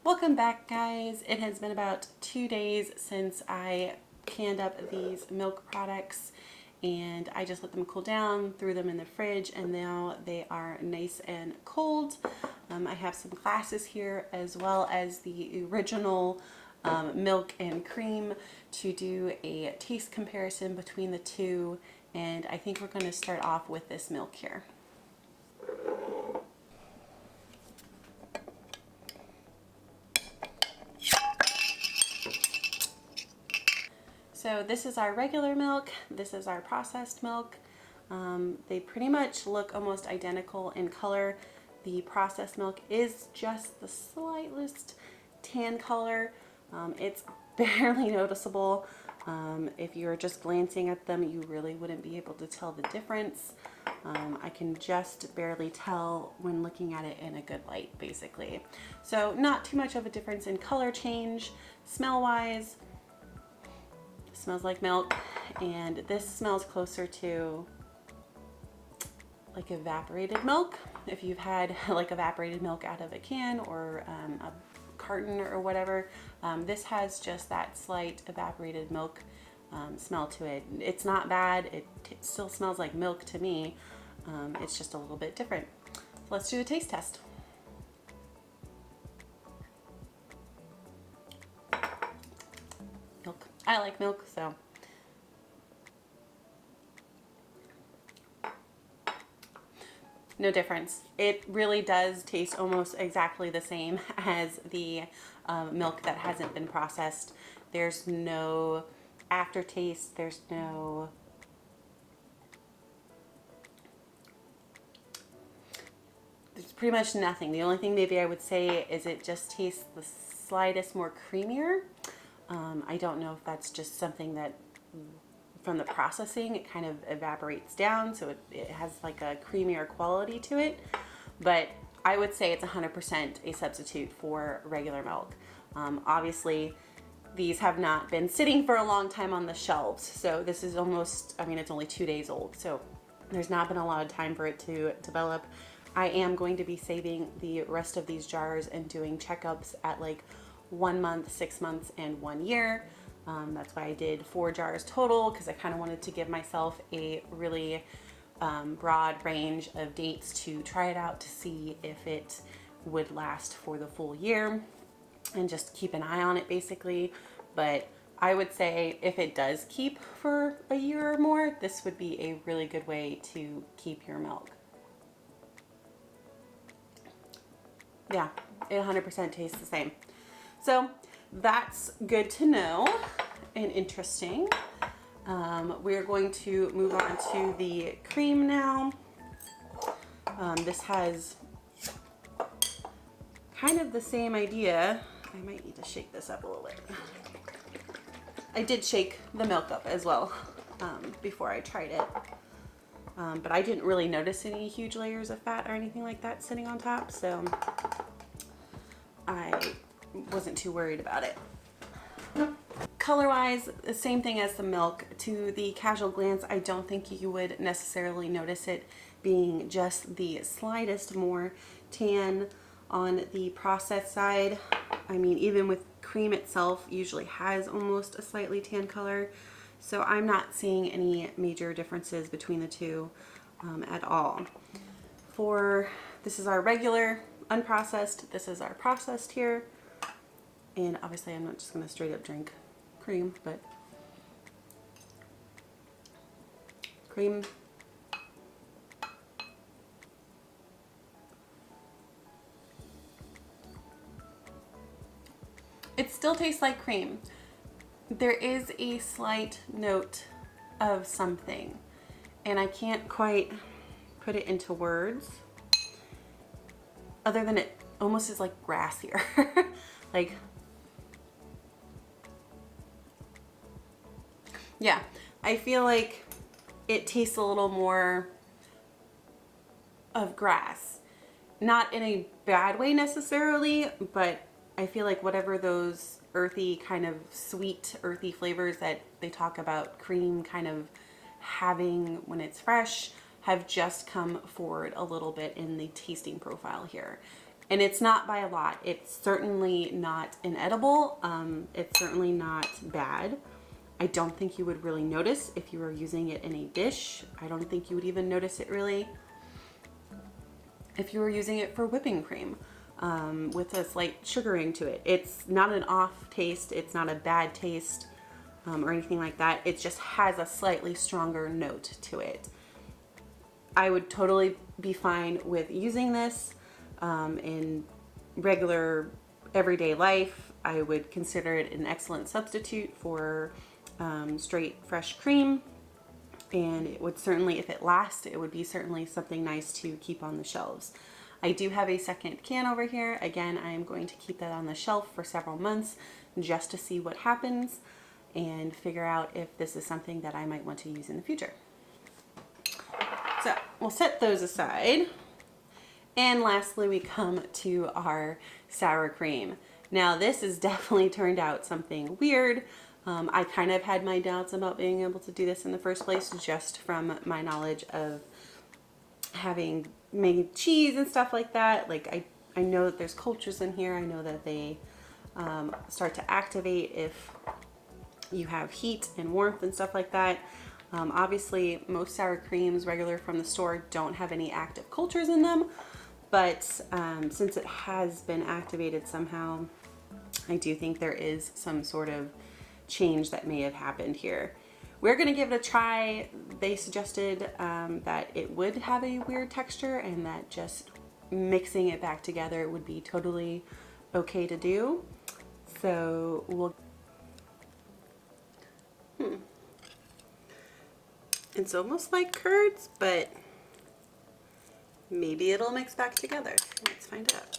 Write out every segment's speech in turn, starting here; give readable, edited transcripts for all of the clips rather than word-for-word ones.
Welcome back, guys. It has been about 2 days since I canned up these milk products, and I just let them cool down, threw them in the fridge, and now they are nice and cold. I have some glasses here as well as the original milk and cream to do a taste comparison between the two, and I think we're going to start off with this milk here. So this is our regular milk, this is our processed milk. They pretty much look almost identical in color. The processed milk is just the slightest tan color. It's barely noticeable. If you're just glancing at them, you really wouldn't be able to tell the difference. I can just barely tell when looking at it in a good light, basically. So not too much of a difference in color change. Smell-wise, smells like milk, and this smells closer to like evaporated milk. If you've had like evaporated milk out of a can or a carton or whatever, this has just that slight evaporated milk smell to it. It's not bad. It still smells like milk to me. It's just a little bit different. So let's do a taste test. Milk. I like milk, so. No difference. It really does taste almost exactly the same as the milk that hasn't been processed. There's no aftertaste. There's pretty much nothing. The only thing maybe I would say is it just tastes the slightest more creamier. I don't know if that's just something that from the processing, it kind of evaporates down, so it has like a creamier quality to it. But I would say it's 100% a substitute for regular milk. Obviously, these have not been sitting for a long time on the shelves, so this is almost, I mean, it's only 2 days old, so there's not been a lot of time for it to develop. I am going to be saving the rest of these jars and doing checkups at like 1 month, 6 months, and 1 year. That's why I did 4 jars total, because I kind of wanted to give myself a really broad range of dates to try it out to see if it would last for the full year and just keep an eye on it basically. But I would say if it does keep for a year or more, this would be a really good way to keep your milk. Yeah, it 100% tastes the same. So that's good to know and interesting. We're going to move on to the cream now. This has kind of the same idea. I might need to shake this up a little bit. I did shake the milk up as well before I tried it. But I didn't really notice any huge layers of fat or anything like that sitting on top, so I wasn't too worried about it. Color-wise, the same thing as the milk. To the casual glance, I don't think you would necessarily notice it being just the slightest more tan on the processed side. I mean, even with cream itself usually has almost a slightly tan color, so I'm not seeing any major differences between the two at all. This is our regular unprocessed, this is our processed here. And obviously I'm not just going to straight up drink cream, but cream. It still tastes like cream. There is a slight note of something, and I can't quite put it into words, other than it almost is like grassier. Like, yeah, I feel like it tastes a little more of grass. Not in a bad way necessarily, but I feel like whatever those earthy, kind of sweet, earthy flavors that they talk about cream kind of having when it's fresh have just come forward a little bit in the tasting profile here. And it's not by a lot. It's certainly not inedible. It's certainly not bad. I don't think you would really notice if you were using it in a dish. I don't think you would even notice it really if you were using it for whipping cream with a slight sugaring to it. It's not an off taste. It's not a bad taste or anything like that. It just has a slightly stronger note to it. I would totally be fine with using this in regular everyday life. I would consider it an excellent substitute for straight fresh cream, and it would certainly, if it lasts, it would be certainly something nice to keep on the shelves. I do have a second can over here. Again, I am going to keep that on the shelf for several months just to see what happens and figure out if this is something that I might want to use in the future. So we'll set those aside. And lastly, we come to our sour cream. Now this has definitely turned out something weird. I kind of had my doubts about being able to do this in the first place just from my knowledge of having made cheese and stuff like that. Like I know that there's cultures in here. I know that they start to activate if you have heat and warmth and stuff like that. Obviously most sour creams regular from the store don't have any active cultures in them, but since it has been activated somehow, I do think there is some sort of change that may have happened here. We're gonna give it a try. They suggested that it would have a weird texture and that just mixing it back together would be totally okay to do. So we'll It's almost like curds, but maybe it'll mix back together. Let's find out.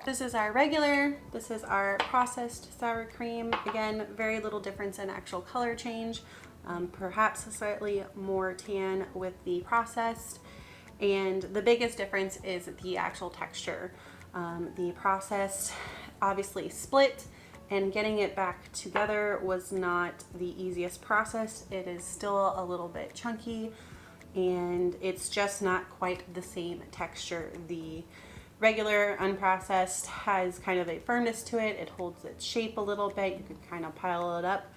This is our regular, this is our processed sour cream. Again, very little difference in actual color change. Perhaps slightly more tan with the processed. And the biggest difference is the actual texture. The processed obviously split, and getting it back together was not the easiest process. It is still a little bit chunky, and it's just not quite the same texture. The regular unprocessed has kind of a firmness to it. It holds its shape a little bit. You can kind of pile it up.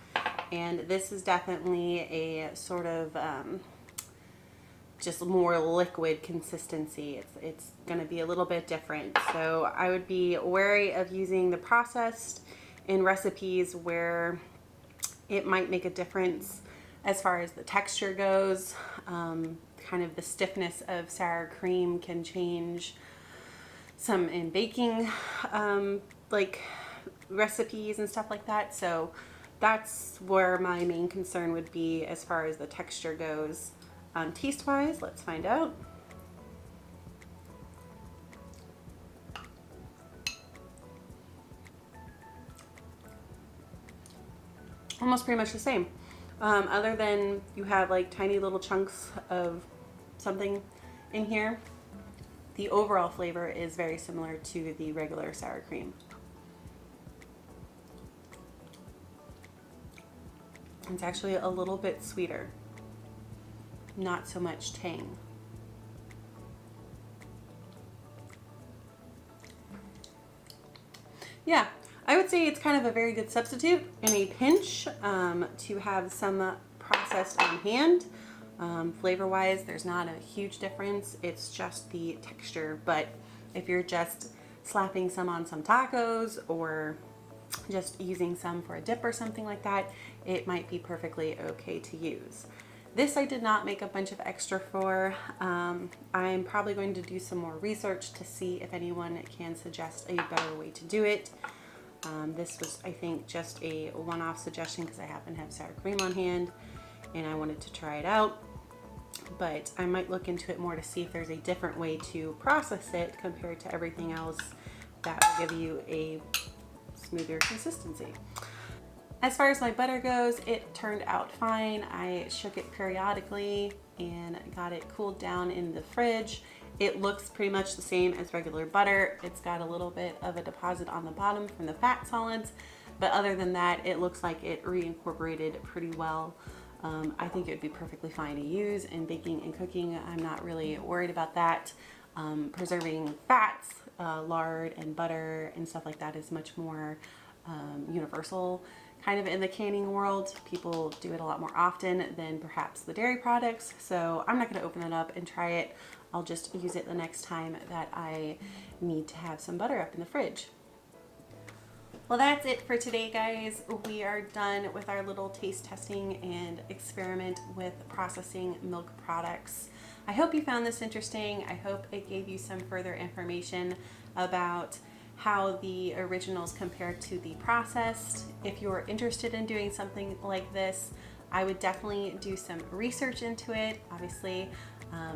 And this is definitely a sort of just more liquid consistency. It's going to be a little bit different. So I would be wary of using the processed in recipes where it might make a difference as far as the texture goes. Kind of the stiffness of sour cream can change some in baking like recipes and stuff like that. So that's where my main concern would be as far as the texture goes. Taste wise, let's find out. Almost pretty much the same, other than you have like tiny little chunks of something in here. The overall flavor is very similar to the regular sour cream. It's actually a little bit sweeter, not so much tang. Yeah, I would say it's kind of a very good substitute in a pinch to have some processed on hand. Flavor-wise, there's not a huge difference. It's just the texture. But if you're just slapping some on some tacos or just using some for a dip or something like that, it might be perfectly okay to use. This I did not make a bunch of extra for. I'm probably going to do some more research to see if anyone can suggest a better way to do it. This was, I think, just a one-off suggestion because I happen to have sour cream on hand and I wanted to try it out. But I might look into it more to see if there's a different way to process it compared to everything else that will give you a smoother consistency. As far as my butter goes, it turned out fine. I shook it periodically and got it cooled down in the fridge. It looks pretty much the same as regular butter. It's got a little bit of a deposit on the bottom from the fat solids, but other than that, it looks like it reincorporated pretty well. I think it would be perfectly fine to use in baking and cooking. I'm not really worried about that. Preserving fats, lard and butter and stuff like that is much more universal kind of in the canning world. People do it a lot more often than perhaps the dairy products. So I'm not going to open it up and try it. I'll just use it the next time that I need to have some butter up in the fridge. Well, that's it for today, guys. We are done with our little taste testing and experiment with processing milk products. I hope you found this interesting. I hope it gave you some further information about how the originals compare to the processed. If you're interested in doing something like this, I would definitely do some research into it. Obviously,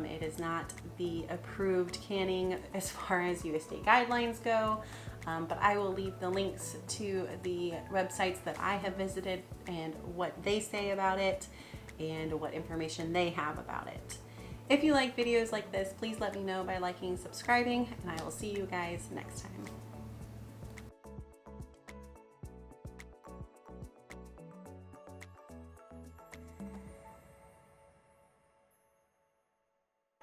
it is not the approved canning as far as USDA guidelines go, but I will leave the links to the websites that I have visited and what they say about it and what information they have about it. If you like videos like this, please let me know by liking and subscribing, and I will see you guys next time.